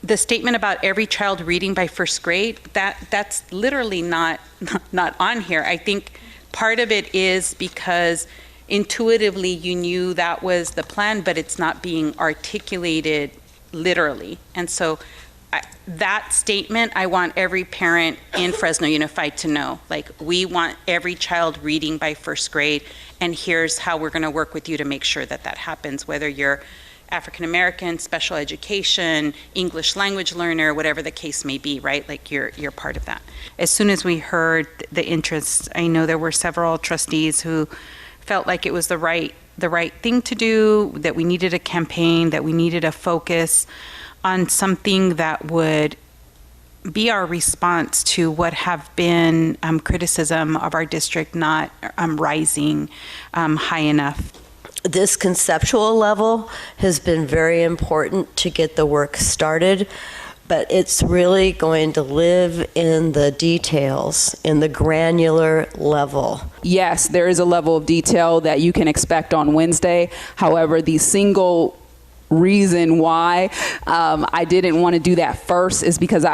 the statement about every child reading by first grade, that's literally not on here. I think part of it is because intuitively you knew that was the plan, but it's not being articulated literally. And so that statement, I want every parent in Fresno Unified to know, like, we want every child reading by first grade, and here's how we're going to work with you to make sure that that happens, whether you're African American, special education, English language learner, whatever the case may be, right? Like, you're part of that. As soon as we heard the interest, I know there were several trustees who felt like it was the right thing to do, that we needed a campaign, that we needed a focus on something that would be our response to what have been criticism of our district not rising high enough. This conceptual level has been very important to get the work started, but it's really going to live in the details, in the granular level. Yes, there is a level of detail that you can expect on Wednesday. However, the single reason why I didn't want to do that first is because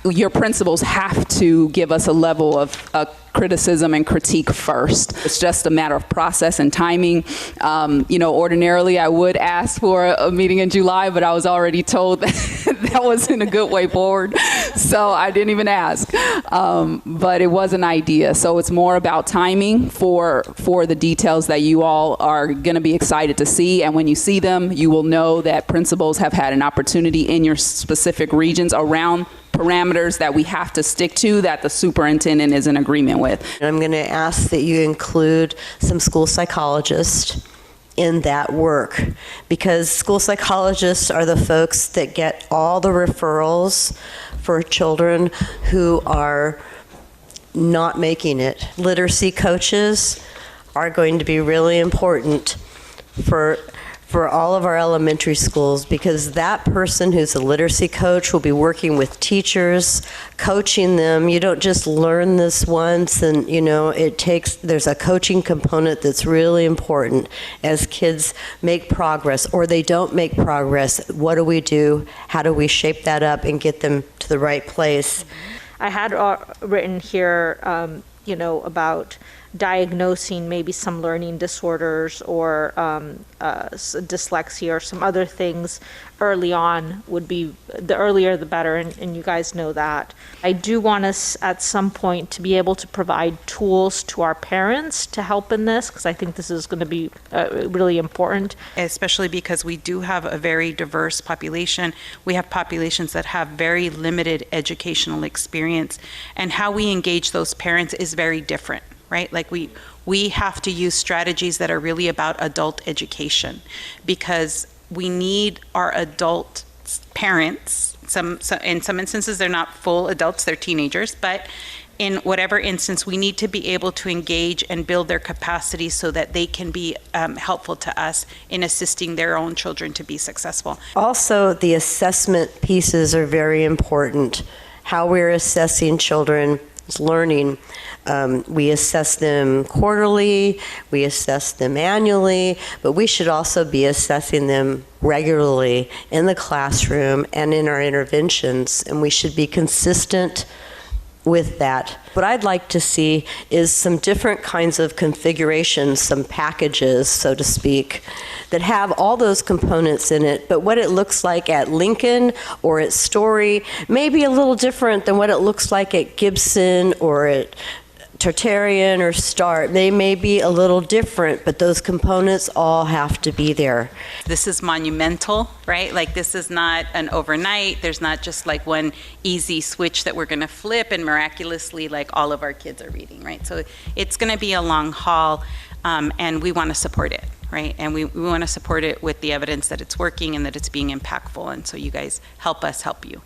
your principals have to give us a level of criticism and critique first. It's just a matter of process and timing. Ordinarily I would ask for a meeting in July, but I was already told that wasn't a good way forward, so I didn't even ask. But it was an idea, so it's more about timing for the details that you all are going to be excited to see, and when you see them, you will know that principals have had an opportunity in your specific regions around parameters that we have to stick to, that the superintendent is in agreement with. I'm going to ask that you include some school psychologists in that work, because school psychologists are the folks that get all the referrals for children who are not making it. Literacy coaches are going to be really important for all of our elementary schools, because that person who's a literacy coach will be working with teachers, coaching them. You don't just learn this once and, there's a coaching component that's really important as kids make progress or they don't make progress. What do we do? How do we shape that up and get them to the right place? I had written here, about diagnosing maybe some learning disorders or dyslexia or some other things early on would be, the earlier the better, and you guys know that. I do want us at some point to be able to provide tools to our parents to help in this, because I think this is going to be really important. Especially because we do have a very diverse population. We have populations that have very limited educational experience, and how we engage those parents is very different. Right? Like we have to use strategies that are really about adult education, because we need our adult parents, in some instances they're not full adults, they're teenagers, but in whatever instance, we need to be able to engage and build their capacity so that they can be helpful to us in assisting their own children to be successful. Also, the assessment pieces are very important. How we're assessing children's learning. We assess them quarterly, we assess them annually, but we should also be assessing them regularly in the classroom and in our interventions, and we should be consistent with that. What I'd like to see is some different kinds of configurations, some packages, so to speak, that have all those components in it, but what it looks like at Lincoln or at Story may be a little different than what it looks like at Gibson or at Tartarian or Start. They may be a little different, but those components all have to be there. This is monumental, right? Like, this is not an overnight. There's not just like one easy switch that we're going to flip and miraculously like all of our kids are reading, right? So it's going to be a long haul, and we want to support it, right? And we want to support it with the evidence that it's working and that it's being impactful. And so you guys help us help you.